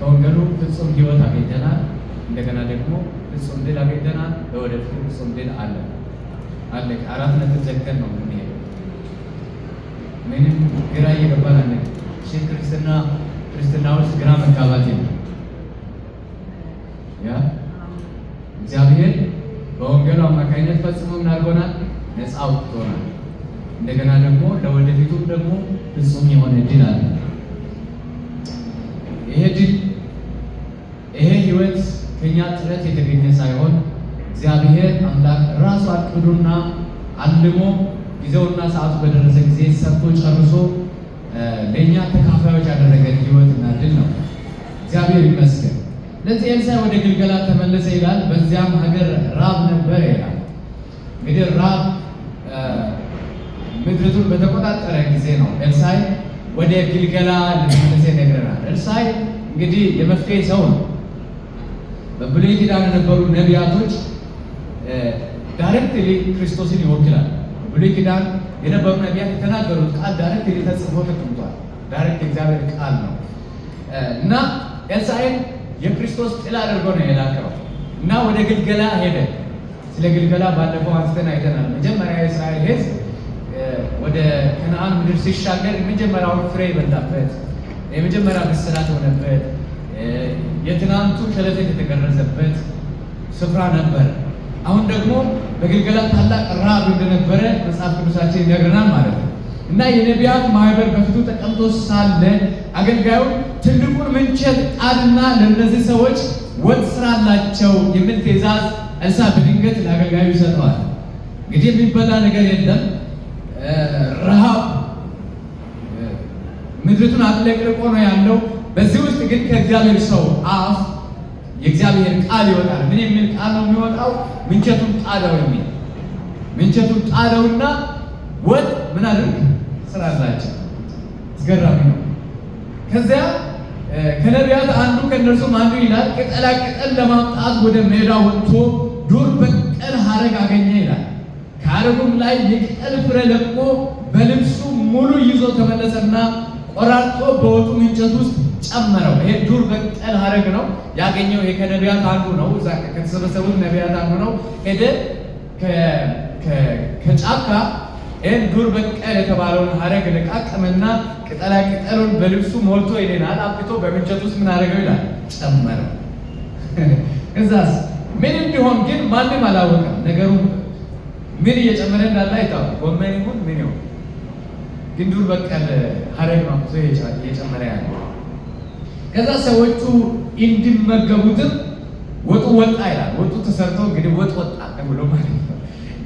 ከወንጌሉ ፍጹም ሕይወት አግኝተናል። እንደገና ደግሞ ፍጹም ድል አግኝተናል። ለወደፊት ፍጹም ድል አለ። አራት ነጥብ ዘግተን ነው የምንሄደው። ምንም ግራ እየገባን አለ። እሺ ክርስትና ውስጥ ግራ መጋባት የለም። ያ እግዚአብሔር በወንጌሉ አማካኝነት ፈጽሞ ምን አድርጎናል? ነፃ አውጥቶናል። እንደገና ደግሞ ለወደፊቱም ደግሞ ፍጹም የሆነ ድል አለ። ይሄ ህይወት ከኛ ጥረት የተገኘ ሳይሆን እግዚአብሔር አምላክ ራሱ አቅዶና አልሞ ጊዜውና ሰዓቱ በደረሰ ጊዜ ሰርቶ ጨርሶ ለእኛ ተካፋዮች ያደረገን ህይወትና ድል ነው። እግዚአብሔር ይመስገን። ለዚህ ኤልሳዕ ወደ ግልገላ ተመለሰ ይላል። በዚያም ሀገር ራብ ነበር ይላል። እንግዲህ ራብ ምድሪቱን በተቆጣጠረ ጊዜ ነው ኤልሳዕ ወደ ግልገላ ተመለሰ ይነግረናል። ኤልሳዕ እንግዲህ የመፍትሄ ሰው ነው። በብሉይ ኪዳን የነበሩ ነቢያቶች ዳይሬክትሊ ክርስቶስን ይወክላል። በብሉይ ኪዳን የነበሩ ነቢያት የተናገሩት ቃል ዳይሬክትሊ ተጽፎ ተቀምጧል። ዳይሬክት እግዚአብሔር ቃል ነው እና ኤልሳዕን የክርስቶስ ጥላ አድርጎ ነው የላከው እና ወደ ግልገላ ሄደ። ስለ ግልገላ ባለፈው አንስተን አይተናል። መጀመሪያ የእስራኤል ሕዝብ ወደ ከነዓን ምድር ሲሻገር የመጀመሪያውን ፍሬ የበላበት የመጀመሪያ ብስራት የሆነበት የትናንቱ ሸለፈት የተገረዘበት ስፍራ ነበር። አሁን ደግሞ በግልገላ ታላቅ ረሃብ እንደነበረ መጽሐፍ ቅዱሳችን ይነግረናል ማለት ነው እና የነቢያት ማህበር በፊቱ ተቀምጦ ሳለ አገልጋዩ ትልቁን ምንቸት ጣልና ለእነዚህ ሰዎች ወጥ ስራላቸው የሚል ትእዛዝ ኤልሳዕ በድንገት ለአገልጋዩ ይሰጠዋል። እንግዲህ የሚበላ ነገር የለም። ረሃብ ምድሪቱን አጥለቅልቆ ነው ያለው። በዚህ ውስጥ ግን ከእግዚአብሔር ሰው አፍ የእግዚአብሔር ቃል ይወጣል። ምን የሚል ቃል ነው የሚወጣው? ምንቸቱን ጣለው የሚል ምንቸቱን ጣለውና ወጥ ምን አድርግ ስራላቸው። አስገራሚ ነው። ከዚያ ከነቢያት አንዱ ከእነርሱም አንዱ ይላል ቅጠላ ቅጠል ለማምጣት ወደ ሜዳ ወጥቶ ዱር በቀል ሐረግ አገኘ ይላል። ከሐረጉም ላይ የቅጠል ፍሬ ለቅሞ በልብሱ ሙሉ ይዞ ተመለሰና ቆራርጦ በወጡ ምንቸት ውስጥ ጨመረው። ይሄ ዱር በቀል ሐረግ ነው ያገኘው። ይሄ ከነቢያት አንዱ ነው። እዛ ከተሰበሰቡት ነቢያት አንዱ ነው። ሄደ ከጫካ ይህን ዱር በቀል የተባለውን ሐረግ ለቃቀመና ቅጠላ ቅጠሉን በልብሱ ሞልቶ ይሌናል አብቅቶ በምንቸት ውስጥ ምን አደረገው ይላል? ጨመረው። እዛስ ምን እንዲሆን ግን ማንም አላወቀም። ነገሩ ምን እየጨመረ እንዳለ አይታወቅም። ጎመን ይሁን ምን ይሁን ግን ዱር በቀል ሐረግ ነው እየጨመረ ያለ። ከዛ ሰዎቹ እንዲመገቡትም ወጡ ወጣ ይላል። ወጡ ተሰርቶ እንግዲህ ወጥ ወጣ ተብሎ ማለት ነው።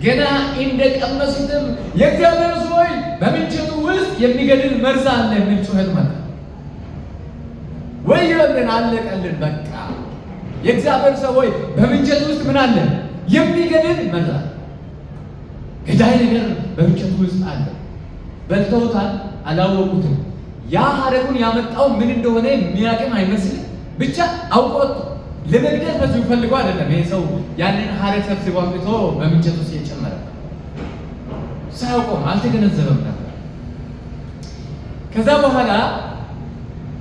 ገና እንደቀመሱትም የእግዚአብሔር ሰዎች በምንቸቱ ውስጥ የሚገድል መርዝ አለ የሚል ጩኸት መጣ። ወዮልን፣ አለቀልን፣ በቃ የእግዚአብሔር ሰዎች በምንቸቱ ውስጥ ምን አለ? የሚገድል መርዝ አለ። ገዳይ ነገር በምንቸቱ ውስጥ አለ። በልተውታል፣ አላወቁትም። ያ ሐረጉን ያመጣው ምን እንደሆነ የሚያቅም አይመስልም። ብቻ አውቆት ለመግደል በዚህ ፈልገው አይደለም። ይሄ ሰው ያንን ሐረግ ሰብስቦ አምጥቶ በምንቸት ውስጥ የጨመረ ሳያውቀው አልተገነዘበም ነበር። ከዛ በኋላ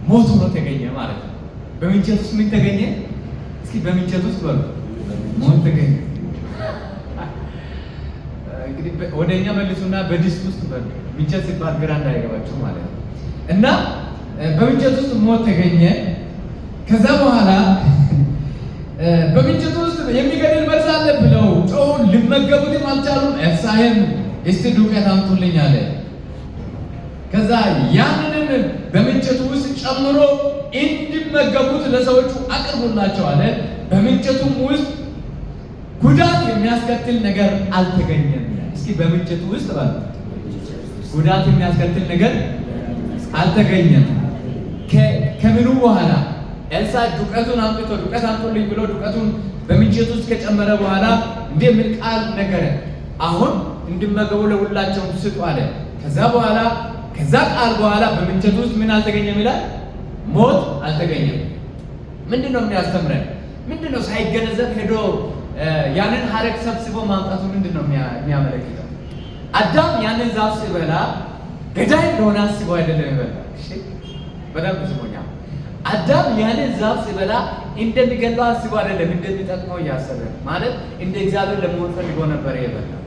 ሞት ሆኖ ተገኘ ማለት ነው። በምንቸት ውስጥ ምን ተገኘ? እስኪ በምንቸት ውስጥ በሉ ሞት ተገኘ። እንግዲህ ወደኛ መልሱና በድስት ውስጥ በሉ ምንቸት ሲባል ግራ እንዳይገባችሁ ማለት ነው። እና በምንቸት ውስጥ ሞት ተገኘ። ከዛ በኋላ በምንቸቱ ውስጥ የሚገድል መርዝ አለ ብለው ጮሁ። ሊመገቡትም አልቻሉም። ኤልሳዕም እስቲ ዱቄት አምጡልኝ አለ። ከዛ ያንንም በምንቸቱ ውስጥ ጨምሮ እንዲመገቡት ለሰዎቹ አቅርቡላቸው አለ። በምንቸቱም ውስጥ ጉዳት የሚያስከትል ነገር አልተገኘም። እስኪ በምንቸቱ ውስጥ ባለ ጉዳት የሚያስከትል ነገር አልተገኘም። ከምኑ በኋላ ኤልሳዕ ዱቄቱን አምጥቶ ዱቄት አምጡልኝ ብሎ ዱቄቱን በምንቸት ውስጥ ከጨመረ በኋላ እንዲህ የሚል ቃል ነገረ፣ አሁን እንዲመገቡ ለሁላቸውም ስጡ አለ። ከዛ ቃል በኋላ በምንቸት ውስጥ ምን አልተገኘም ይላል? ሞት አልተገኘም። ምንድን ነው የሚያስተምረን? ምንድን ነው ሳይገነዘብ ሄዶ ያንን ሐረግ ሰብስቦ ማምጣቱ ምንድን ነው የሚያመለክተው? አዳም ያንን ዛፍ ሲበላ ገዳይ እንደሆነ አስበው አይደለም ይበላ። እሺ በደንብ ስሞኛ። አዳም ያንን ዛፍ ሲበላ እንደሚገለው አስቦ አይደለም፣ እንደሚጠቅመው እያሰበ ማለት እንደ እግዚአብሔር ለመሆን ፈልጎ ነበር የበላው።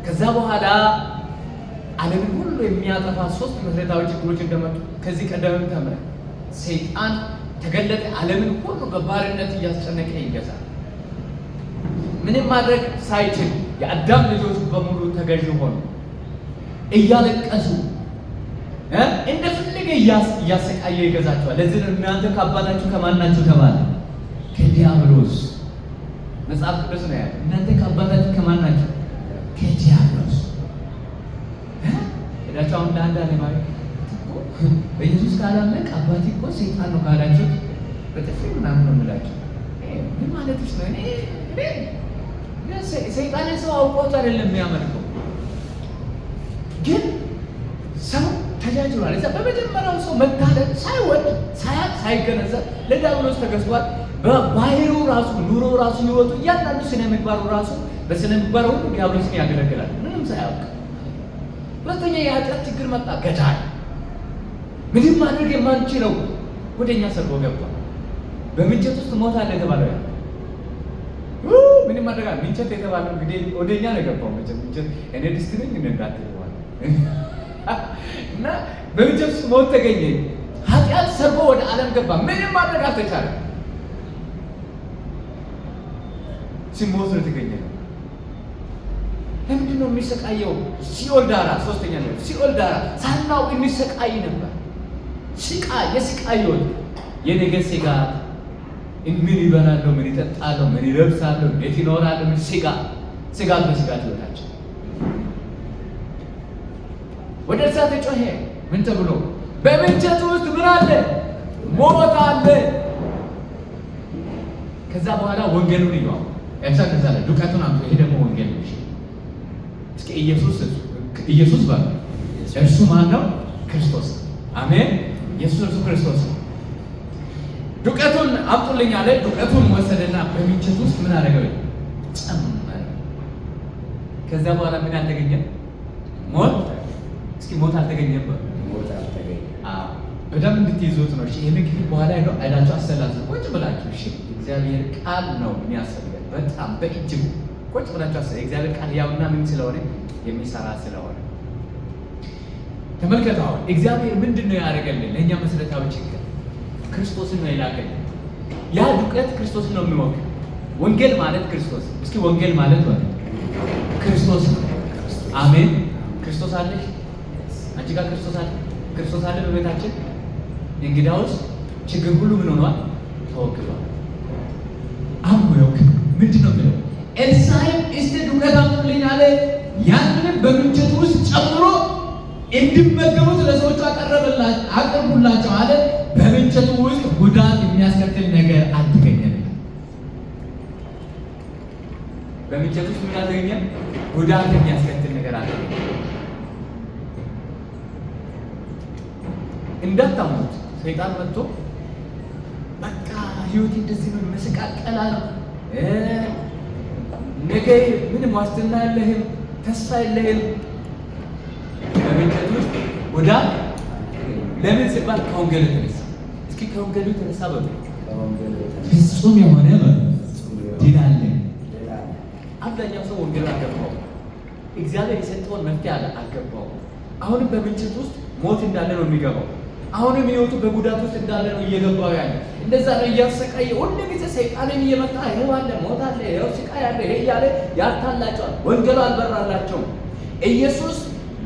ከዛ በኋላ ዓለምን ሁሉ የሚያጠፋ 3 መሰረታዊ ችግሮች እንደመጡ ከዚህ ቀደም ተምረን ሰይጣን ተገለጠ። ዓለምን ሁሉ በባርነት እያስጨነቀ ይገዛል። ምንም ማድረግ ሳይችል የአዳም ልጆች በሙሉ ተገዥ ሆኑ፣ እያለቀሱ እንደፈለገ እያሰቃየ ይገዛቸዋል። ለዚህ ነው እናንተ ከአባታችሁ ከማን ናችሁ ተባለ? ከዲያብሎስ። መጽሐፍ ቅዱስ ነው ያለው። እናንተ ከአባታችሁ ከማን ናችሁ? ከዲያብሎስ። ሄዳችሁ አሁን ለአንድ አለማዊ በኢየሱስ ካላመንክ አባቴ እኮ ሰይጣን ነው ካላችሁ በጥፊ ምናምን ነው የምላችሁ። ምን ማለትሽ ነው? ሰይጣንን ሰው አውቆት አይደለም የሚያመልከው፣ ግን ሰው ተጃጅሏል። እዛ በመጀመሪያው ሰው መታለል ሳይወድ ሳያቅ ሳይገነዘብ ለዲያብሎስ ተገዝቷል። በባህሩ ራሱ ኑሮ ራሱ ህይወቱ እያንዳንዱ ስነ ምግባሩ ራሱ በስነ ምግባሩ ሁሉ ዲያብሎስን ያገለግላል ምንም ሳያውቅ። ሁለተኛ የኃጢአት ችግር መጣ። ገዳይ ምንም ማድረግ የማንችለው ወደኛ ሰርጎ ገባ። በምንቸት ውስጥ ሞት አለ የተባለው ያ ምንም ማድረግ ምንቸት የተባለው እንግዲህ ወደኛ ነው የገባው። ምንቸት እኔ ድስት ነኝ እንዳትባል እና በምንቸት ውስጥ ሞት ተገኘ። ኃጢአት ሰርጎ ወደ ዓለም ገባ። ምንም ማድረግ አልተቻለም። ሲሞት ነው የተገኘ ነው። ለምንድን ነው የሚሰቃየው? ሲኦል ዳራ ሶስተኛ ነው። ሲኦል ዳራ ሳናውቅ የሚሰቃይ ነበር። የስቃይ ህይወት የነገ ስጋት፣ ምን ይበላለሁ፣ ምን ይጠጣለሁ፣ ምን ይለብሳለሁ፣ እንዴት ይኖራለሁ፣ ምን ስጋት በስጋት ህይወታቸው ወደ እሳት ጮኸ። ምን ተብሎ? በምንቸት ውስጥ ምን አለ? ሞት አለ። ከዛ በኋላ ወንጌሉን ይሏል ያሳከዛለ ዱቃቱን አምጡ። ይሄ ደግሞ ወንጌል ነው። እስኪ ኢየሱስ ባለ እርሱ ማን ነው? ክርስቶስ። አሜን። ኢየሱስ እርሱ ክርስቶስ ነው። ዱቄቱን አምጡልኝ አለ። ዱቄቱን ወሰደና በምንቸት ውስጥ ምን አደረገው? ጨመረ። ከዛ በኋላ ምን አልተገኘም? ሞት። እስኪ ሞት አልተገኘም። ሞት አልተገኘም። በደንብ እንድትይዙት ነው። እሺ ይሄን ክፍል በኋላ ሄዶ አይዳችሁ አሰላችሁ ቁጭ ብላችሁ። እሺ እግዚአብሔር ቃል ነው የሚያስፈልገን። በጣም በእጅጉ ቁጭ ብላችሁ አሰላ። እግዚአብሔር ቃል ያውና ምን ስለሆነ የሚሰራ ስለሆነ ተመልከቱ። አሁን እግዚአብሔር ምንድነው ያደረገልን? ለእኛ መሰረታዊ ችግር ክርስቶስን ነው የላከልን። ያ ዱቄት ክርስቶስን ነው የሚወክል። ወንጌል ማለት ክርስቶስ። እስኪ ወንጌል ማለት ክርስቶስ ነው። አሜን። ክርስቶስ አለሽ? አንቺ ጋር ክርስቶስ አለ? ክርስቶስ አለ በቤታችን? እንግዳውስ ችግር ሁሉ ምን ሆኗል? ተወግዷል። አምሮክ ምንድነው ብለው ኤልሳዕም እስቲ ዱቄት አምጡልኝ አለ። ያንንም በምንቸት ውስጥ ጨምሮ እንዲመገቡት ለሰዎቹ አቀረቡላቸው አለ። በምንቸቱ ውስጥ ጉዳት የሚያስከትል ነገር አልተገኘም። በምንቸቱ ውስጥ ምን አልተገኘም? ጉዳት የሚያስከትል ነገር አልተገኘም። እንዳታሙት ሰይጣን መጥቶ በቃ ህይወት እንደዚህ ነው መስቃቀላል፣ ነገ ምንም ዋስትና የለህም፣ ተስፋ የለህም። በምንቸቱ ውስጥ ጉዳት ለምን ሲባል ከወንጌል የተነሳ። እስኪ ከወንጌል የተነሳ ፍጹም የሆነ ድል አለ። አብዛኛው ሰው ወንጌል አልገባው፣ እግዚአብሔር የሰጠውን መፍትሄ አልገባው። አሁንም በምንቸት ውስጥ ሞት እንዳለ ነው የሚገባው። አሁንም ህይወቱ በጉዳት ውስጥ እንዳለ ነው እየገባው ያለ። እንደዛ ነው እያሰቃየ ሁሉ ጊዜ ሰይጣንን እየመጣ ይሄው አለ፣ ሞት አለ፣ ይሄው ስቃይ አለ፣ ይሄ እያለ ያታላቸዋል። ወንጌሉ አልበራላቸውም። ኢየሱስ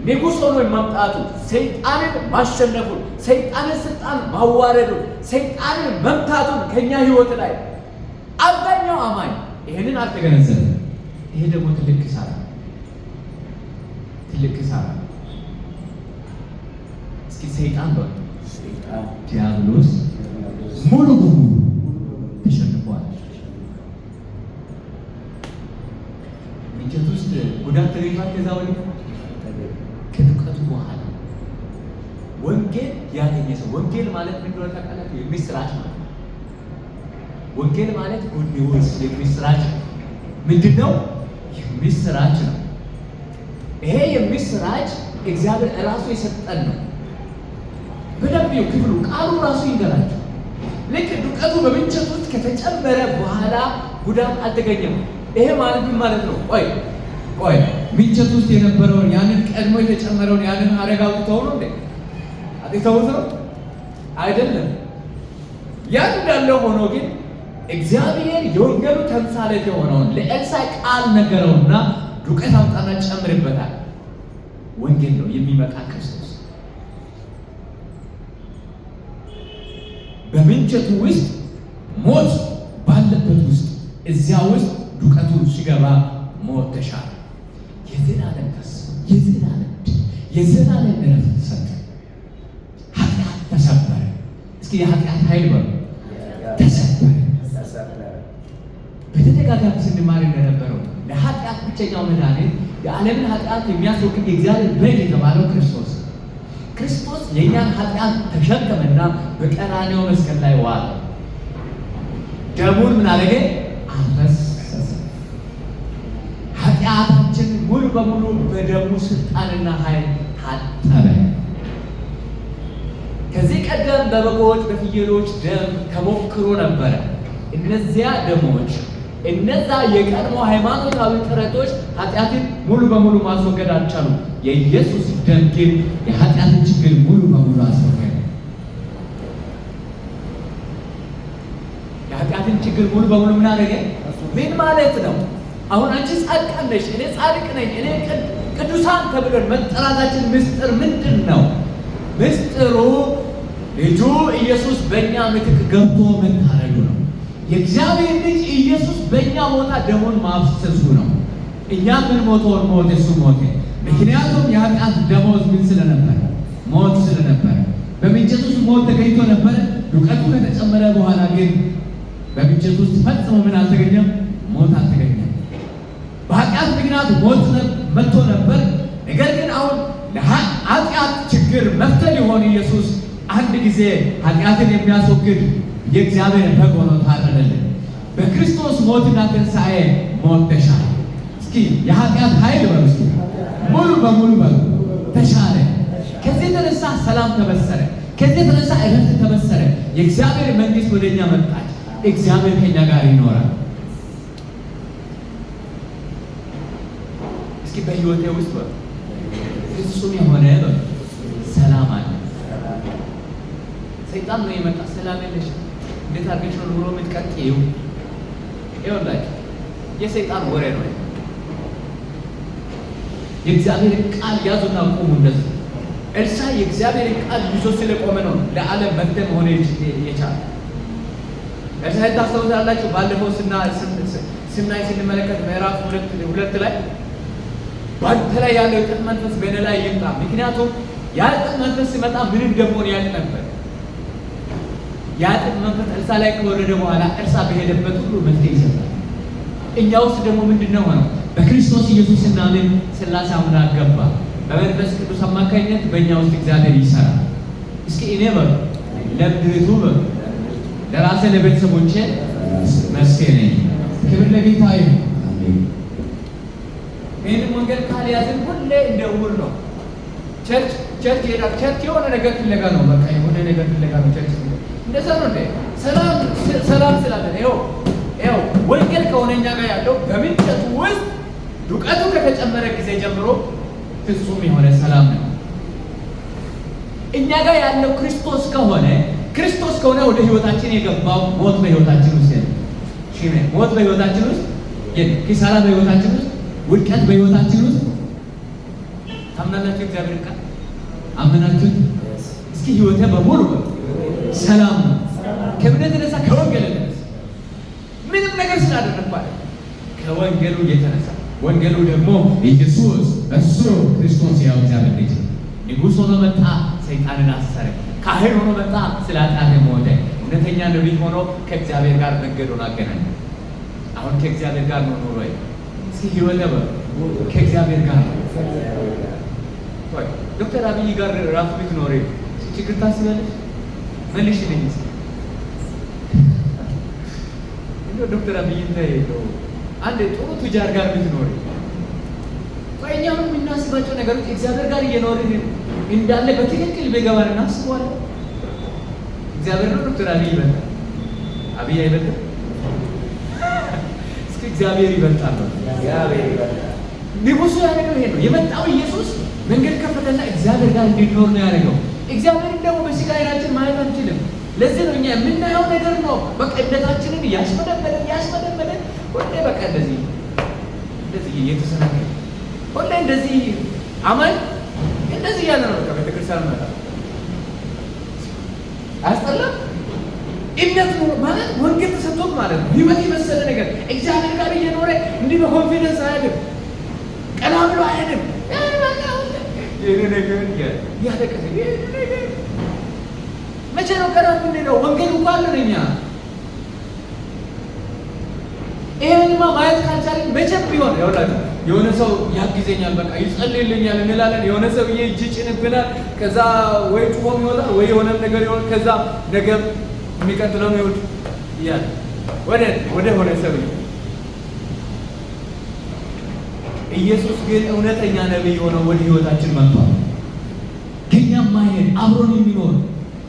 ንጉሥ ሆኖ መምጣቱ፣ ሰይጣንን ማሸነፉን፣ ሰይጣንን ስልጣን ማዋረዱን፣ ሰይጣንን መምታቱን ከኛ ህይወት ላይ አብዛኛው አማኝ ይሄንን አልተገነዘበም። ይሄ ደግሞ ትልቅ ኪሳራ፣ ትልቅ ኪሳራ። እስኪ ሰይጣን ዲያብሎስ ሙሉ በሙሉ ተሸንፏል። ምንቸት ውስጥ ጉዳት ተገኝቷል። ከዛ ወዲህ ከዱቀቱ በኋላ ወንጌል ያገኘ ሰው፣ ወንጌል ማለት ምን እንደሆነ ታውቃላችሁ? የሚስራች ማለት ነው። ወንጌል ማለት ጉድ ኒውስ፣ የሚስራች ምንድን ነው? የሚስራች ነው። ይሄ የሚስራች እግዚአብሔር እራሱ የሰጠን ነው። በደንብ ክፍሉ ቃሉ ራሱ ይንገራቸው። ልክ ዱቄቱ በምንቸት ውስጥ ከተጨመረ በኋላ ጉዳት አልተገኘም። ይሄ ማለት ምን ማለት ነው? ቆይ ምንቸት ውስጥ የነበረውን ያንን ቀድሞ የተጨመረውን ያንን ሐረግ አውጥተው ነው እንዴ? አጥተውት ነው አይደለም። ያን እንዳለ ሆኖ ግን እግዚአብሔር የወንጌሉ ተምሳሌት የሆነውን ለኤልሳዕ ቃል ነገረውና ዱቄት አምጣና ጨምርበታል። ወንጌል ነው የሚመጣ ክርስቶስ በምንቸቱ ውስጥ ሞት ባለበት ውስጥ እዚያ ውስጥ ዱቄቱ ሲገባ ሞት ተሻረ። የዘላለም ተስፋ፣ የዘላለም ዕረፍት ተሰጠ። ኃጢአት ተሰበረ። እስኪ የኃጢአት ኃይል በሉ ተሰበረ። በተደጋጋሚ ስንማር እንደነበረው ለኃጢአት ብቸኛው መድኃኒት የዓለምን ኃጢአት የሚያስወግድ የእግዚአብሔር በግ የተባለው ክርስቶስ የእኛን ኃጢአት ተሸከመና በቀራንዮ መስቀል ላይ ዋለ። ደሙን ምን አደረገ? አፈሰሰ። ኃጢአታችን ሙሉ በሙሉ በደሙ ስልጣንና ኃይል ታጠበ። ከዚህ ቀደም በበጎች በፍየሎች ደም ተሞክሮ ነበረ። እነዚያ ደሞች፣ እነዛ የቀድሞ ሃይማኖታዊ ጥረቶች ኃጢአትን ሙሉ በሙሉ ማስወገድ አልቻሉም። የኢየሱስ ደም ግን የኃጢአትን ችግር ሙሉ በሙሉ አስወገደ። የኃጢአትን ችግር ሙሉ በሙሉ ምን አደረገ? ምን ማለት ነው? አሁን አንቺ ጻድቃን ነሽ፣ እኔ ጻድቅ ነኝ፣ እኔ ቅዱሳን ተብለን መጠራታችን ምስጢር ምንድን ነው? ምስጢሩ ልጁ ኢየሱስ በእኛ ምትክ ገብቶ መታረዱ ነው። የእግዚአብሔር ልጅ ኢየሱስ በእኛ ቦታ ደሙን ማፍሰሱ ነው። እኛ ምን ሞተውን ሞት እሱ ሞተ። ምክንያቱም የኃጢአት ደሞዝ ምን ስለነበረ? ሞት ስለነበረ። በምንቸት ውስጥ ሞት ተገኝቶ ነበረ። ዱቄቱ ከተጨመረ በኋላ ግን በምንቸት ውስጥ ፈጽሞ ምን አልተገኘም? ሞት አልተገኘም። በኃጢአት ምክንያት ሞት መጥቶ ነበር። ነገር ግን አሁን ለኃጢአት ችግር መፍትሄ ሊሆን ኢየሱስ አንድ ጊዜ ኃጢአትን የሚያስወግድ የእግዚአብሔር በግ ሆኖ ታረደልን። በክርስቶስ ሞትና ትንሣኤ ሞት ተሻለ። እስኪ የኃጢአት ኃይል በሉ እስኪ ሙሉ በሙሉ በሉ ተሻለ። ከዚህ የተነሳ ሰላም ተበሰረ። ከዚህ የተነሳ ዕረፍት ተበሰረ። የእግዚአብሔር መንግሥት ወደኛ መጣች። እግዚአብሔር ከኛ ጋር ይኖራል። እስኪ በሕይወቴ ውስጥ በሉ ፍጹም የሆነ በሉ ሰላም አለ። ሰይጣን ነው የመጣ ሰላም የለሽ እንዴት አድርገሽ ነው ኑሮ የምትቀጥይው? ይኸውላችሁ የሰይጣን ወሬ ነው። የእግዚአብሔርን ቃል ያዙና ቁሙ። እንደዚህ ኤልሳዕ የእግዚአብሔርን ቃል ይዞ ስለቆመ ነው ለዓለም መፍትሄ መሆን የቻለ። ኤልሳዕ ታስታውሳላችሁ? ባለፈው ስንመለከት ምዕራፍ 2 ላይ በአንተ ላይ ያለው የጥፍ መንፈስ በእኔ ላይ ይምጣ። ምክንያቱም ያ ጥፍ መንፈስ ሲመጣ ምን እንደሆነ ያውቅ ነበር። ያ ጥፍ መንፈስ ኤልሳዕ ላይ ከወረደ በኋላ ኤልሳዕ በሄደበት ሁሉ መፍትሄ ይሰጣል። እኛ ውስጥ ደግሞ ምንድነው ሆነው? በክርስቶስ ኢየሱስ እናምን ሥላሴ አምላክ ገባ። በመንፈስ ቅዱስ አማካኝነት በእኛ ውስጥ እግዚአብሔር ይሰራል። እስኪ እኔ በሉ ለምድሪቱ በሉ ለራሴ ለቤተሰቦቼ መፍትሄ ነኝ። ክብር ለጌታ ይሁን። ይህን መንገድ ካልያዝን ሁሌ እንደ ዕውር ነው። ቸርች ይሄዳል። ቸርች የሆነ ነገር ፍለጋ ነው። በቃ የሆነ ነገር ፍለጋ ነው ቸርች። እንደዛ ነው እንዴ? ሰላም ስላለን ይኸው ወንጌል ከሆነ እኛ ጋር ያለው በምንቸቱ ውስጥ ዱቄቱ ከተጨመረ ጊዜ ጀምሮ ፍጹም የሆነ ሰላም ነው። እኛ ጋር ያለው ክርስቶስ ከሆነ ወደ ህይወታችን የገባው ሞት በህይወታችን ውስጥ የለም። ሞት በህይወታችን ውስጥ የለም። ኪሳራ በህይወታችን ውስጥ፣ ውድቀት በህይወታችን ውስጥ። ታምናላችሁ? እግዚአብሔር ቃል አመናችሁት? እስኪ ህይወቴ በሙሉ ሰላም ነው። ከእምነት የተነሳ ከወንጌል የተነሳ ምንም ነገር ስላደረግባለ ከወንጌሉ የተነሳ ወንጌሉ ደግሞ ኢየሱስ እሱ ክርስቶስ ያው እግዚአብሔር ልጅ ንጉሥ ሆኖ መጣ፣ ሰይጣንን አሰረ። ካህን ሆኖ መጣ፣ ስለ ኃጢአት ሞተ። እውነተኛ ነቢይ ሆኖ ከእግዚአብሔር ጋር መንገዱን አገናኘ። አሁን ከእግዚአብሔር ጋር ነው ኑሮ። እስኪ ህይወቴ ከእግዚአብሔር ጋር ነው። ዶክተር አብይ ጋር ራሱ ብትኖሪ ችግር ታስቢያለሽ? መልሽልኝ እስኪ ዶክተር አብይ አንድ ጥሩ ቱጃር ጋር ብትኖሪ እኛ የምናስባቸው ነገሮች እግዚአብሔር ጋር እየኖርን እንዳለ በትክክል ቢገባን እናስበዋለን። እግዚአብሔር ነው ዶክተር አብይ ይበልጣል? አብይ አይበልጥም? እስኪ እግዚአብሔር ይበልጣል ነው። እግዚአብሔር ይበልጣል። ንጉሱ ያደረገው ይሄ ነው። የመጣው ኢየሱስ መንገድ ከፈተና እግዚአብሔር ጋር እንድንኖር ነው ያደረገው። እግዚአብሔርን ደግሞ በስጋ ዓይናችን ማየት አንችልም። ለዚህ ነው እኛ የምናየው ነገር ነው በቃ እምነታችንን ያስመደመደን ሁሌ በቃ እንደዚህ እየተሰናከለ ሁሌ እንደዚህ አማኝ እንደዚህ ያለ ነው። በቃ ቤተክርስቲያን መጣ አያስጠላም? እምነት ነው ማለት ወንጌል ተሰጥቶት ማለት ነው። ህይወት የመሰለ ነገር እግዚአብሔር ጋር እየኖረ እንዲህ በኮንፊደንስ አይሄድም፣ ቀና ብሎ አይሄድም። ይሄ ነገር ያለቀሰ ይሄ ነገር መቼ ነው ቀና የምንለው? ወንጌል እንኳን አለን እኛ። ይሄንማ ማየት ካልቻለን መቼም ቢሆን ያውላችሁ የሆነ ሰው ያግዘኛል በቃ ይጸልይልኛል እንላለን። የሆነ ሰው እጅ ጭንብናል። ከዛ ወይ ጩሆም ይወጣል ወይ የሆነ ነገር ይሆን። ከዛ ነገ የሚቀጥለው ይወድ ይያል ወደ ሆነ ሰው ኢየሱስ ግን እውነተኛ ነብይ ሆነው ወደ ህይወታችን መጥቷል። ከኛ ማይሄድ አብሮን የሚኖር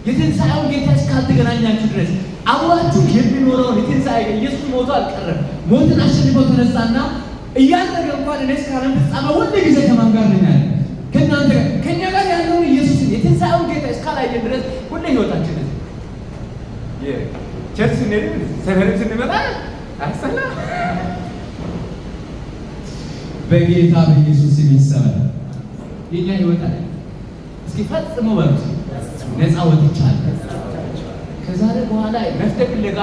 የትንሣኤውን ጌታ እስካልተገናኛችሁ ድረስ አብሯችሁ የሚኖረውን የትንሣኤ ኢየሱስ ሞቶ አልቀረም። ሞትን አሸንፎ ተነሳና እያደረገ እንኳን እኔ እስካለም ፍጻሜ ሁሉ ጊዜ ከማን ጋር ነኝ ያለ? ከእናንተ ጋር። ከእኛ ጋር ያለውን ኢየሱስን የትንሣኤውን ጌታ እስካላየን ድረስ ሁሉ ህይወታችን ቸርች ስንሄድ ሰፈርም ስንመጣ አሰላ በጌታ በኢየሱስ ስም ይሰበል። የኛ ህይወት አለ እስኪ ፈጽሞ በሉት ነፃ ወጥቻለሁ። ከዛሬ በኋላ መፍትሄ ፍለጋ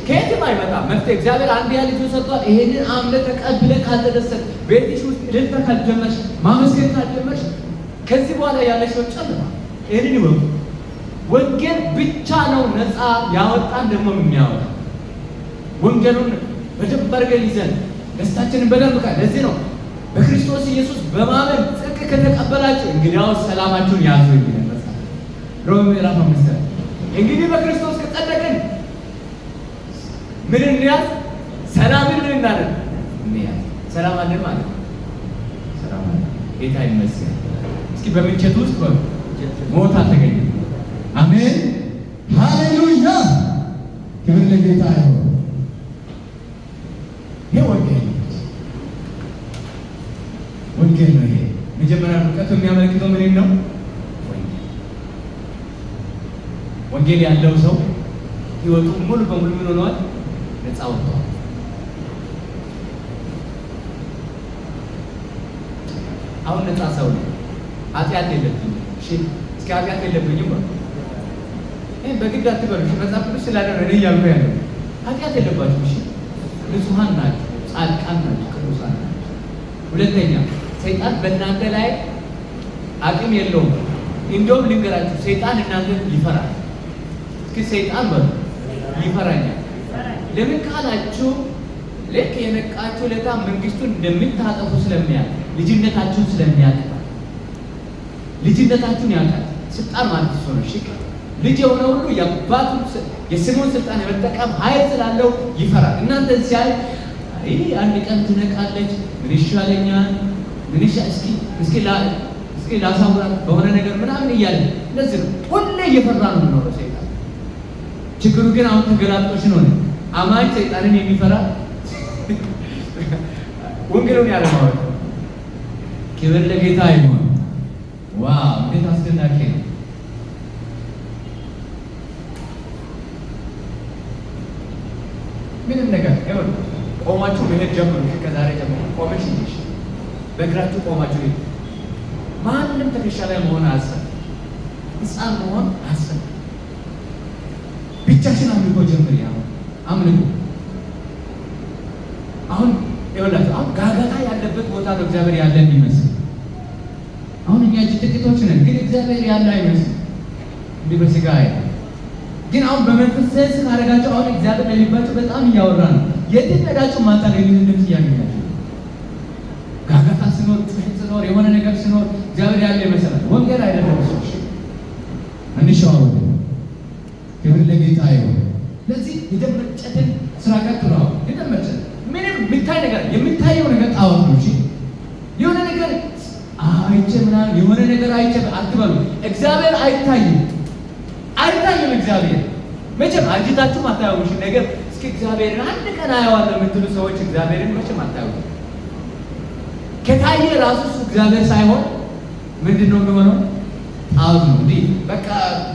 ከየትም አይመጣም መፍትሄ። እግዚአብሔር አንድ ያ ልጅ ሰጥቷል። ይሄንን አምነህ ተቀብለህ ካልተደሰት ቤትሽ ውስጥ እልልታ ካልጀመርሽ ማመስገን ካልጀመርሽ ከዚህ በኋላ ያለሽ ነው ጨለማ። ይሄንን ይወቁ። ወንጌል ብቻ ነው ነፃ ያወጣን ደግሞ የሚያወጣ። ወንጌሉን በደንብ አድርገን ይዘን ደስታችንን በደንብ ለዚህ ነው በክርስቶስ ኢየሱስ በማመን ጽድቅ ከተቀበላችሁ እንግዲያውስ ሰላማችሁን ያዙ የሚለው መጽሐፍ ሮሜ ምዕራፍ 5 እንግዲህ በክርስቶስ ከጸደቅን ምን እንያዝ? ሰላምን ምን እናደርግ? እንያዝ። ሰላም አለን ማለት ነው። ሰላም አለን። ጌታ ይመስገን። እስኪ በምንቸት ውስጥ ሞት አልተገኘም። አሜን ሃሌሉያ፣ ክብር ለጌታ ይሁን። ይሄ ወንጌል ነው። ይሄ መጀመሪያ ርቀቱ የሚያመለክተው ምን ነው? ወንጌል ያለው ሰው ህይወቱ ሙሉ በሙሉ ምን ሆኗል? ነፃ ወጥቷል። አሁን ነፃ ሰው ነው። ኃጢአት የለብኝም። እሺ እስኪ ኃጢአት የለብኝም ነው። ይሄ በግድ አትበሉ። መጽሐፍ ቅዱስ ስላደረገ እያልኩ ያለው ኃጢአት የለባችሁም። እሺ ንጹሃን ናችሁ፣ ጻድቃን ናችሁ፣ ቅዱሳን ናችሁ። ሁለተኛ ሰይጣን በእናንተ ላይ አቅም የለውም። እንደውም ልንገራችሁ ሰይጣን እናንተን ይፈራል። እስኪ ሰይጣን በሉ ይፈራኛል። ለምን ካላችሁ ልክ የነቃችሁ ለታ መንግስቱን እንደምታጠፉ ስለሚያውቅ ልጅነታችሁን ስለሚያውቅ ልጅነታችሁን ያውቃል። ስልጣን ማለት እሱ ነው። እሺ ልጅ የሆነ ሁሉ የአባቱ የስሙን ስልጣን የመጠቀም ኃይል ስላለው ይፈራል። እናንተን ሲያይ አንድ ቀን ትነቃለች፣ ምን ይሻለኛል፣ ምን እስኪ ላሳውራት በሆነ ነገር ምናምን እያለ እንደዚህ ነው። ሁሌ እየፈራ ነው የሚኖረው ሰይጣን። ችግሩ ግን አሁን ተገላጦሽ ነው። አማኝ ሰይጣንን የሚፈራ ወንጌሉን ያለማወቅ። ክብር ለጌታ ይሁን። ዋው እንዴት አስደናቂ ነው! ምንም ነገር ይሁን ቆማችሁ መሄድ ጀምሩ። ከዛሬ ጀምሮ ቆመሽ እንጂ በእግራችሁ ቆማችሁ ይሄ ማንም ትከሻ ላይ መሆን አያስፈልግም። ሕፃን መሆን አያስፈልግም። ብቻሽን አምልኮ ጀምሪ። አምልኮ አሁን ይኸውላችሁ አሁን ጋጋታ ያለበት ቦታ ነው እግዚአብሔር ያለ የሚመስል። አሁን እኛ ጥቂቶች ነን፣ ግን እግዚአብሔር ያለ አይመስልም። እንዲህ በስጋ ግን አሁን በመንፈስ ስስ ካደረጋቸው አሁን እግዚአብሔር ለሚባቸው በጣም እያወራ ነው። የትን ነዳቸው ማታገኙት ድምፅ እያገኛቸው ጋጋታ ሲኖር ጩኸት ሲኖር የሆነ ነገር ሲኖር እግዚአብሔር ያለ ይመስላል። ወንጌል አይደለም እሱ። አንሻው ክብር ለጌታ ይሁን። ለዚህ የደመጨትን ስራ ቀጥሏል። የደመጨት ምንም የሚታይ ነገር የሚታየው ነገር ጣዖት ነው። እሺ የሆነ ነገር አይቼ ምናምን የሆነ ነገር አይቼ አትበሉ። እግዚአብሔር አይታይም። እግዚአብሔር መቼም አጅታችሁም አታዩሽ ነገር እስኪ እግዚአብሔርን አንድ ቀን አየዋለሁ የምትሉ ሰዎች እግዚአብሔርን መቼም አታዩ። ከታየ ራሱ እግዚአብሔር ሳይሆን ምንድን ነው የሚሆነው? ጣዖት ነው። እንዲህ በቃ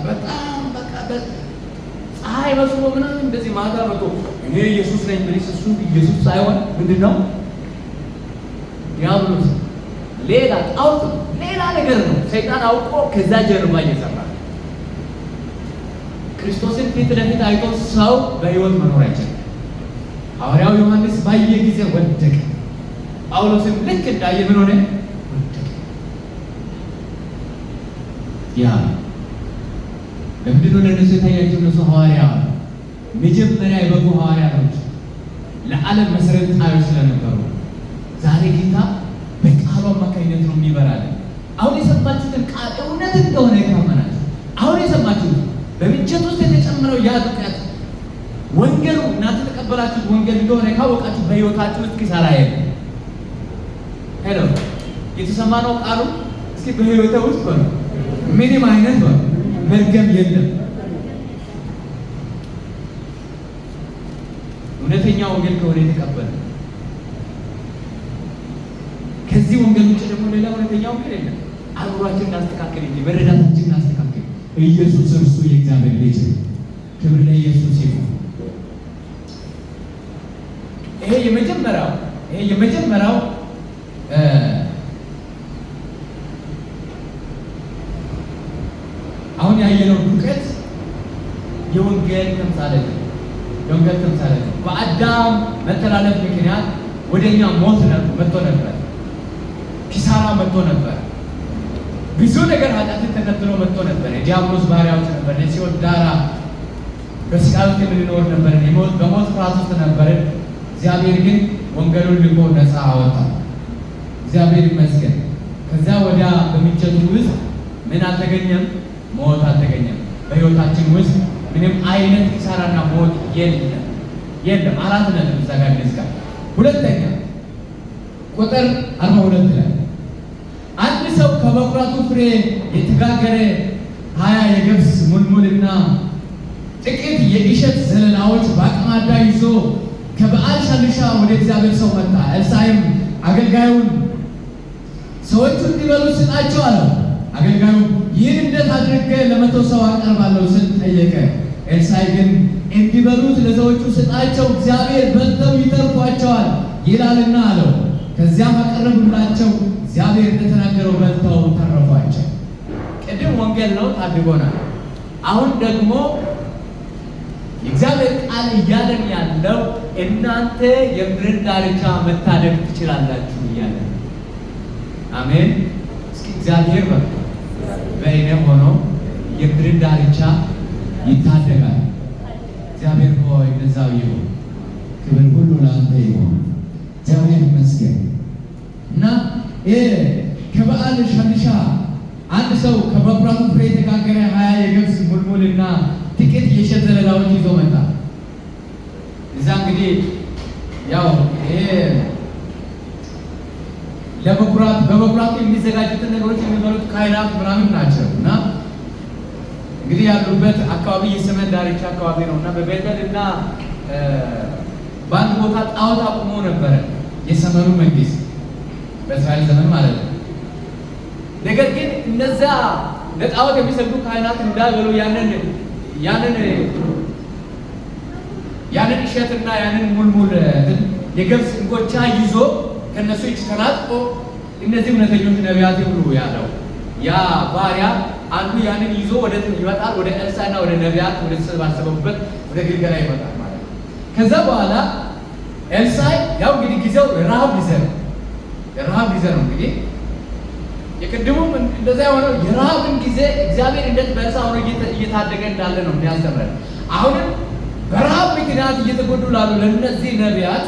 በጣም በቃ ፀሐይ መስሎ ምናምን እንደዚህ ማታ መጥቶ እኔ ኢየሱስ ነኝ ብለሽ እሱ ኢየሱስ ሳይሆን ምንድን ነው? ዲያብሎስ፣ ሌላ ጣዖት፣ ሌላ ነገር ነው። ሰይጣን አውቆ ከዛ ጀርባ እየሰራ ክርስቶስን ፊት ለፊት አይቶ ሰው በሕይወት መኖር አይችልም። ሐዋርያው ዮሐንስ ባየ ጊዜ ወደቀ። ጳውሎስም ልክ እንዳየ ምን ሆነ? ወደቀ። ያ ለምንድን ነው ለእነሱ የታያቸው? እነሱ ሐዋርያ መጀመሪያ የበጉ ሐዋርያ ናቸው። ለዓለም መሰረት ጣዮች ስለነበሩ ዛሬ ጌታ በቃሉ አማካኝነት ነው የሚበራልን። አሁን የሰማችሁትን ቃል እውነት እንደሆነ ካመናችሁ፣ አሁን የሰማችሁት በምንቸት ውስጥ የተጨመረው ያ ዱቄት ወንጌሉ እናንተ ተቀበላችሁት ወንጌል እንደሆነ ካወቃችሁ በሕይወታችሁ ውስጥ ኪሳራ የለም። ሄሎ የተሰማነው ቃሉ እስኪ በሕይወቴ ውስጥ በሉ ምንም አይነት በሉ መርገም የለም። እውነተኛ ወንጌል ከሆነ የተቀበለ ከዚህ ወንጌል ውጭ ደግሞ ሌላ እውነተኛ ወንጌል የለም። አእምሯችንን እናስተካክል እንጂ መረዳታችንን እናስተካክል። ኢየሱስ እርሱ የእግዚአብሔር ልጅ ነው። ክብር ለኢየሱስ ይሁን። ይሄ የመጀመሪያው አሁን ያየነው ዱቄት የወንጌል ተምሳሌት ነው። በአዳም መተላለፍ ምክንያት ወደኛ ሞት መጥቶ ነበር፣ ኪሳራ መጥቶ ነበር፣ ብዙ ነገር ኃጢአትን ተከትሎ መጥቶ ነበር። የዲያብሎስ ባሪያዎች ነበር፣ የሲኦል ዳራ በስቃይ ውስጥ የምንኖር ነበር፣ በሞት ፍርሃት ውስጥ ነበርን። እግዚአብሔር ግን ወንጌሉን ልኮ ነፃ አወጣ። እግዚአብሔር ይመስገን። ከዚያ ወዲያ በምንቸቱ ውስጥ ምን አልተገኘም? ሞት አልተገኘም። በሕይወታችን ውስጥ ምንም አይነት ኪሳራና ሞት የለም። አራት ነጥብ እዛ ጋር እንዝጋ። ሁለተኛ ቁጥር 42 ላይ አንድ ሰው ከበኩራቱ ፍሬ የተጋገረ 20 የገብስ ሙልሙልና ጥቂት የእሸት ዘለላዎች በአቅማዳ ይዞ ከበዓል ሻልሻ ወደ እግዚአብሔር ሰው መጣ። ኤልሳዕም አገልጋዩን ሰዎቹ እንዲበሉ ስጣቸው አለው። አገልጋዩ ይህን እንዴት አድርጌ ለ100 ሰው አቀርባለሁ ስል ጠየቀ። ኤልሳዕ ግን እንዲበሉት ለሰዎቹ ስጣቸው፣ እግዚአብሔር በልተው ይተርፏቸዋል ይላልና አለው። ከዚያም አቀረቡላቸው፣ እግዚአብሔር እንደተናገረው በልተው ተረፏቸው። ቅድም ወንጌል ነው ታድጎናል። አሁን ደግሞ የእግዚአብሔር ቃል እያለን ያለው እናንተ የምድርን ዳርቻ መታደግ ትችላላችሁ እያለ አሜን። እስኪ እግዚአብሔር በእኔ ሆኖ የምድርን ዳርቻ ይታደጋል። እግዚአብሔር ሆይ እንደዛው ይሁን። ክብር ሁሉ ለአንተ ይሁን። እግዚአብሔር ይመስገን። እና ከበዓል ሻልሻ አንድ ሰው ከበኩራቱ ፍሬ የተጋገረ 20 የገብስ ሙልሙልና ጥቂት የእሸት ዘለላዎች ይዞ መጣ። እዛ እንግዲህ ያው ይሄ በበኩራቱ የሚዘጋጁትን ነገሮች የሚበሉት ካህናት ምናምን ናቸው። እና እንግዲህ ያሉበት አካባቢ የሰሜን ዳርቻ አካባቢ ነው። እና በቤተል እና በአንድ ቦታ ጣዖት አቁሞ ነበረ የሰሜኑ መንግስት በእስራኤል ዘመን ማለት ነው። ነገር ግን እነዛ ለጣዖት የሚሰግዱ ካህናት እንዳይበሉ ያንን እሸትና ያንን ሙልሙል የገብስ እንጎቻ ይዞ ከነሱ እጅ ተናጥቆ እነዚህ እውነተኞች ነቢያት ሁሉ ያለው ያ ባሪያ አንዱ ያንን ይዞ ወደ ይመጣል። ወደ ኤልሳዕና ወደ ነቢያት ወደ ተሰባሰቡበት ወደ ግልገላ ይመጣል ማለት ነው። ከዛ በኋላ ኤልሳዕ ያው እንግዲህ ጊዜው ረሃብ ጊዜ ነው እንግዲህ የቅድሙም እንደዛ የሆነው የረሃብን ጊዜ እግዚአብሔር እንዴት በኤልሳዕ ሆኖ እየታደገ እንዳለ ነው የሚያስተምረን። አሁንም በረሃብ ምክንያት እየተጎዱ ላሉ ለእነዚህ ነቢያት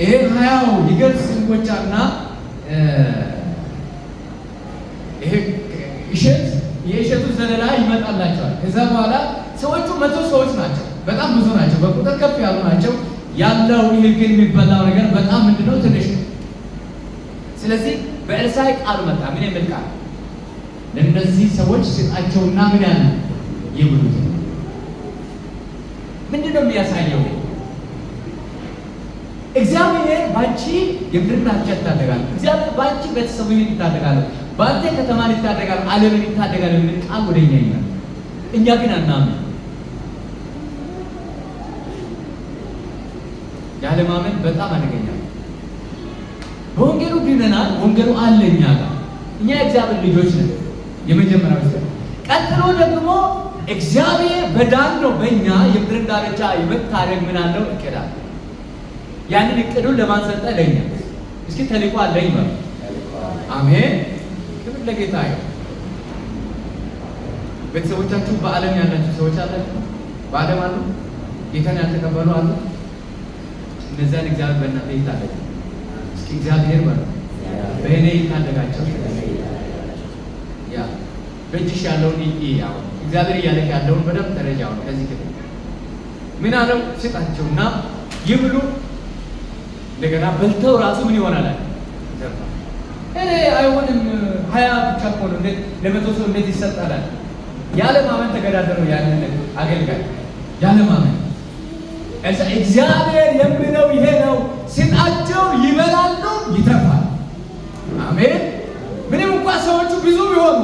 ይሄ 20 የገብስ እንጎቻና ይሄ የእሸቱ ዘለላ ይመጣላቸዋል። ከዛ በኋላ ሰዎቹ 100 ሰዎች ናቸው። በጣም ብዙ ናቸው፣ በቁጥር ከፍ ያሉ ናቸው። ያለው ይሄ ግን የሚበላው ነገር በጣም ምንድነው? ትንሽ ነው። ስለዚህ በኤልሳዕ ቃል መጣ። ምን የሚል ቃል? ለእነዚህ ሰዎች ስጣቸውና ምን ያለ ይብሉት። ምንድን ነው የሚያሳየው? እግዚአብሔር ባንቺ የምድርን ዳርቻ ይታደጋል። እግዚአብሔር ባንቺ ቤተሰብን ይታደጋል። በአንተ ከተማን ይታደጋል፣ ዓለምን ይታደጋል የሚል ቃል ወደኛ ይላል። እኛ ግን አናምን። ያለማመን በጣም አደገኛ ነው። በወንጌሉ ድነናል። ወንጌሉ አለ እኛ ጋር። እኛ የእግዚአብሔር ልጆች ነን። የመጀመሪያው ስለ ቀጥሎ ደግሞ እግዚአብሔር በዳን ነው በእኛ የምድርን ዳርቻ የመታደግ ምን አለው? እቅድ አለ። ያንን እቅዱን ለማን ሰጠ? ለእኛ። እስኪ ተልእኮ አለኝ በሉ። አሜን። ክብር ለጌታ ይሁን። ቤተሰቦቻችሁ በዓለም ያላችሁ ሰዎች አላችሁ? በዓለም አሉ? ጌታን ያልተቀበሉ አሉ? እነዚያን እግዚአብሔር በእናንተ ይታደግ። እስኪ እግዚአብሔር በሉ በእኔ ይታደጋቸው። ያ በእጅሽ ያለውን አሁን እግዚአብሔር እያለሽ ያለውን በደንብ ተረጃውን ከዚህ ክፍል ምን አለው? ስጣቸውና ይብሉ። እንደገና በልተው ራሱ ምን ይሆናል? እኔ አይሆንም 20 ብቻ እኮ ነው እንዴት ለመቶ ሰው እንዴት ይሰጣል? ያለ ማመን ተገዳደሩ። ያንን አገልጋይ ያለ ማመን እግዚአብሔር የሚለው ይሄ ነው። ስጣቸው፣ ይበላሉ፣ ይተርፋል። አሜን። ምንም እንኳን ሰዎቹ ብዙ ቢሆኑ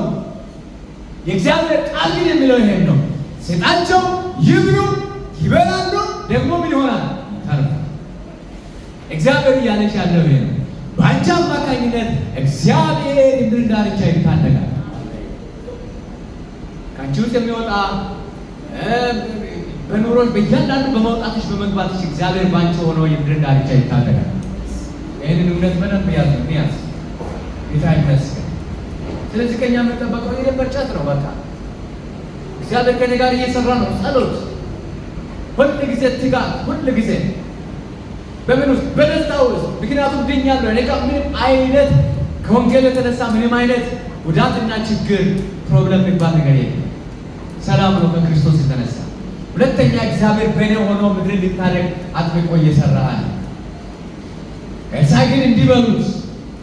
የእግዚአብሔር ቃል ግን የሚለው ይሄ ነው። ስጣቸው፣ ይብሉ፣ ይበላሉ፣ ደግሞ ምን ይሆናል? ይተርፋል። እግዚአብሔር እያለሽ ያለው ይሄ ነው። በአንቺ አማካኝነት እግዚአብሔር የምድርን ዳርቻ ይታደጋል። ከአንቺ ውስጥ የሚወጣ በኑሮች በእያንዳንዱ በመውጣትሽ በመግባትሽ እግዚአብሔር ባንቺ ሆኖ የምድርን ዳርቻ ይታደጋል። ይህንን እውነት በደንብ ያዝ ያዝ። ጌታ ይመስገን። ስለዚህ ከኛ የምንጠበቀው ይሄን መርጨት ነው። በቃ እግዚአብሔር ከኔ ጋር እየሰራ ነው። ጸሎት፣ ሁል ጊዜ ትጋት፣ ሁል ጊዜ በምን ውስጥ? በደስታ ውስጥ። ምክንያቱም ድኛለሁ። እኔ ጋር ምንም አይነት ከወንጌል የተነሳ ምንም አይነት ጉዳትና ችግር ፕሮብለም የሚባል ነገር የለም። ሰላም ነው ከክርስቶስ የተነሳ። ሁለተኛ እግዚአብሔር በእኔ ሆኖ ምድርን ሊታደግ አጥብቆ እየሰራ ነው። ኤልሳዕ ግን እንዲበሉት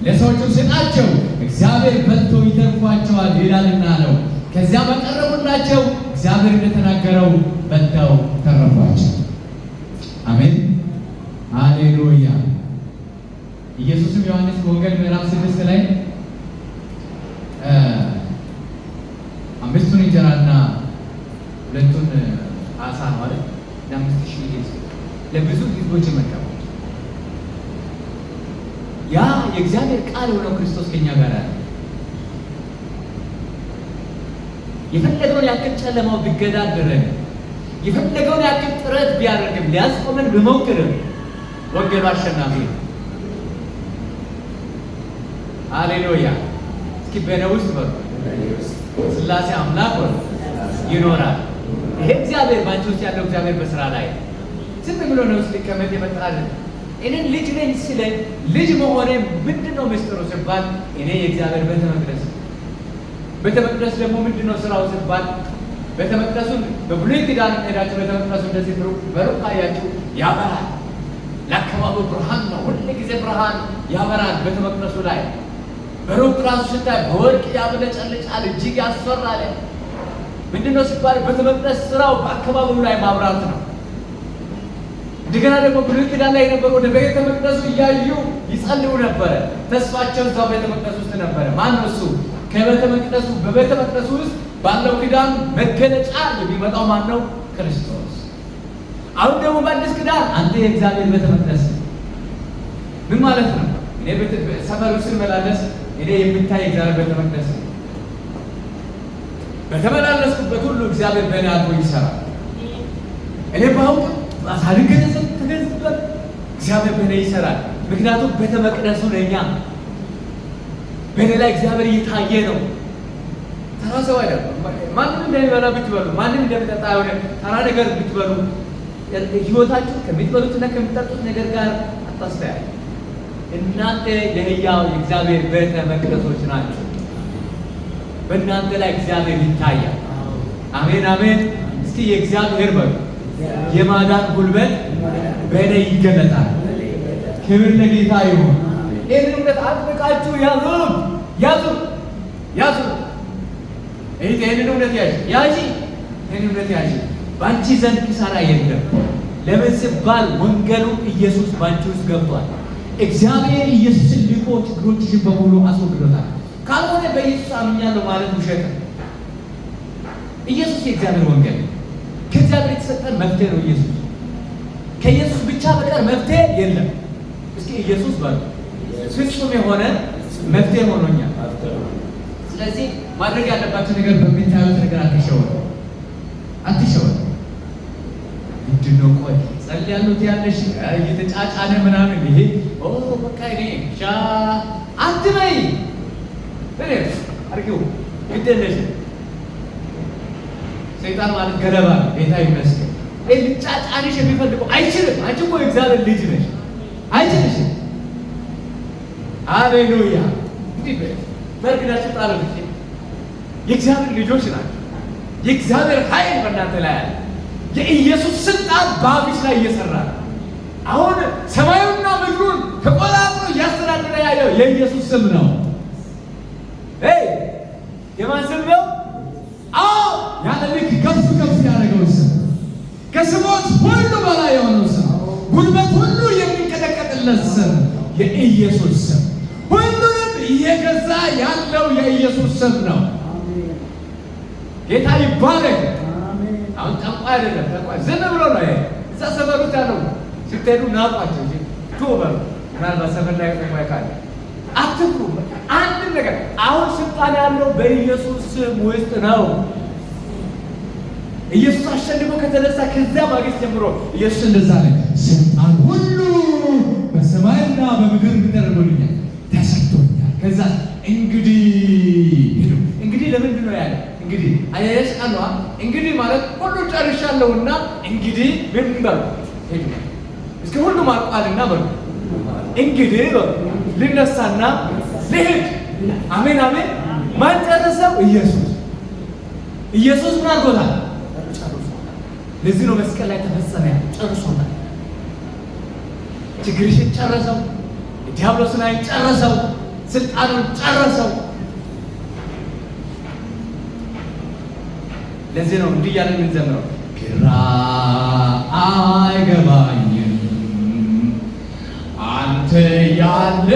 ለሰዎቹ ስጣቸው፣ እግዚአብሔር በልቶ ይተርፏቸዋል ይላልና ነው። ከዚያ በቀረቡላቸው እግዚአብሔር እንደተናገረው በልተው ተረፏቸው። አሜን፣ ሃሌሉያ። ኢየሱስም ዮሐንስ ወንጌል ምዕራፍ 6 ላይ 5 እንጀራና 2 ዓሣ ነው አይደል? ለ5,000 ለብዙ ሕዝቦች መቀበል። ያ የእግዚአብሔር ቃል የሆነው ክርስቶስ ከኛ ጋር አለ። የፈለገውን ያክል ጨለማው ቢገዳደረን፣ የፈለገውን ያክል ጥረት ቢያደርግም፣ ሊያስቆመን ቢሞክርም ወንጌሉ አሸናፊ ነው። ሃሌሉያ። እስኪ በእኔ ውስጥ በሉ ሥላሴ አምላክ በሉ ይኖራል። ይሄ እግዚአብሔር ባንቺ ውስጥ ያለው እግዚአብሔር በስራ ላይ ዝም ብሎ ነው ሊቀመጥ የመጣል። እኔን ልጅ ነኝ ሲለኝ ልጅ መሆኔ ምንድን ነው ምስጢሩ ሲባል እኔ የእግዚአብሔር ቤተ መቅደስ። ቤተ መቅደስ ደግሞ ምንድን ነው ስራው ሲባል ቤተ መቅደሱን በብሉይ ኪዳን ሄዳችሁ ቤተ መቅደሱ እንደዚህ በሩቅ ካያችሁ ያበራል። ለአካባቢው ብርሃን ነው። ሁል ጊዜ ብርሃን ያበራል። ቤተ መቅደሱ ላይ በሩቅ ራሱ ስታይ በወርቅ ያብለጨልጫል፣ እጅግ ያስፈራል። ምንድነው ሲባል ቤተ መቅደስ ስራው በአካባቢው ላይ ማብራት ነው። እንደገና ደግሞ ብሉይ ኪዳን ላይ የነበሩ ወደ ቤተ መቅደሱ እያዩ ይጸልዩ ነበረ። ተስፋቸው እዛው ቤተ መቅደስ ውስጥ ነበረ። ማን ነው እሱ? ከቤተ መቅደሱ በቤተ መቅደሱ ውስጥ ባለው ኪዳን መገለጫ የሚመጣው ማን ነው? ክርስቶስ። አሁን ደግሞ በአዲስ ኪዳን አንተ የእግዚአብሔር ቤተ መቅደስ። ምን ማለት ነው? እኔ ሰፈር ውስጥ ስመላለስ እኔ የምታይ እግዚአብሔር ቤተ መቅደስ ነው። በተመላለስኩበት ሁሉ እግዚአብሔር በእኔ አድሮ ይሰራል። እኔ ባውቅ አሳልገነዘብ ተገዝበት እግዚአብሔር በእኔ ይሰራል። ምክንያቱም ቤተ መቅደሱ ነኛ። በእኔ ላይ እግዚአብሔር እየታየ ነው። ተራ ሰው አይደለም። ማንም እንደሚበላ ብትበሉ፣ ማንም እንደሚጠጣ የሆነ ተራ ነገር ብትበሉ ህይወታችሁ ከሚትበሉትና ከሚጠጡት ነገር ጋር አታስተያዩ። እናንተ የሕያው የእግዚአብሔር ቤተ መቅደሶች ናቸው። በእናንተ ላይ እግዚአብሔር ይታያል። አሜን አሜን። እስቲ የእግዚአብሔር በሉ የማዳን ጉልበት በእኔ ይገለጣል። ክብር ለጌታ ይሁን። ይህንን እውነት አጥብቃችሁ ያዙት ያዙት ያዙት። ይህንን እውነት ያዢ ይህንን እውነት ያዢ። በአንቺ ዘንድ ኪሳራ የለም። ለምን ሲባል ወንጌሉ ኢየሱስ በአንቺ ውስጥ ገብቷል። እግዚአብሔር ኢየሱስን ልኮ ችግሮችሽን በሙሉ አስወግዶታል። ካልሆነ በኢየሱስ አምኛለሁ ማለት ውሸት ነው። ኢየሱስ የእግዚአብሔር ወንጌል ከእግዚአብሔር የተሰጠን መፍትሄ ነው። ኢየሱስ ከኢየሱስ ብቻ በቀር መፍትሄ የለም። እስኪ ኢየሱስ ባሉ ፍጹም የሆነ መፍትሄ ሆኖኛል። ስለዚህ ማድረግ ያለባቸው ነገር በሚታዩት ነገር አትሸወዱ፣ አትሸወዱ። ምንድን ነው ቆይ ጸልያለሁ ያለሽ እየተጫጫነ ምናምን ይሄ በቃ እኔ አትበይ አርጊው ግደለሽ። ሰይጣን ማለት ገለባ ነው። ጌታ ይመስገን። ልጫጫንሽ የሚፈልገው አይችልም። አንቺ እኮ የእግዚአብሔር ልጅ ነሽ፣ አይችልሽም። ሃሌሉያ። እንግዲህ በእርግዳችሁ ጣሉት። የእግዚአብሔር ልጆች ናቸው። የእግዚአብሔር ኃይል በእናንተ ላይ አለ። የኢየሱስ ስልጣን በአብሽ ላይ እየሰራ ነው። አሁን ሰማዩና ምድሩን ተቆጣጥሮ እያስተዳደረ ያለው የኢየሱስ ስም ነው። የማን ስም ነው? ያለ ልክ ከፍ ከፍ ያደረገው ስም፣ ከስሞች ሁሉ በላይ የሆነው ስም፣ ጉልበት ሁሉ የሚንቀጠቀጥለት ስም የኢየሱስ ስም፣ ሁሉንም እየገዛ ያለው የኢየሱስ ስም ነው። ጌታ ይባረክ። አሁን ጠንቋይ አይደለም። ጠንቋይ ዝም ብሎ ነው። እዛ ሰፈር ውስጥ ያለው ስትሄዱ ናቋቸው ቱበር ምናልባት ሰፈር ላይ ጠንቋይ ካለ አትፍሩ። አንድ ነገር አሁን ስልጣን ያለው በኢየሱስ ስም ውስጥ ነው። ኢየሱስ አሸንፎ ከተነሳ ከዚያ ማግስት ጀምሮ ኢየሱስ እንደዛ ነው። ስልጣን ሁሉ በሰማይና በምድር ተደርጎልኛል፣ ተሰጥቶኛል። ከዛ እንግዲህ ለምንድን ነው ያለ? እንግዲህ አያያሽ ቃሏ እንግዲህ ማለት ሁሉ ጨርሻለሁና እንግዲህ ምን በሉ ሄዱ። እስኪ ሁሉ ማቋልና በሉ እንግዲህ በሉ ልነሳና ልሄድ። አሜን አሜን። ማን ጨረሰው? ኢየሱስ። ኢየሱስ ምን አድርጎታል? ጨርሶታል። ለዚህ ነው መስቀል ላይ ተፈጸመ ያለው። ጨርሶታል። ችግርሽን ጨረሰው። ዲያብሎስን ላይ ጨረሰው። ስልጣኑን ጨረሰው። ለዚህ ነው እንዲህ ያለ የምንዘምረው ግራ አይገባኝም አንተ ያለ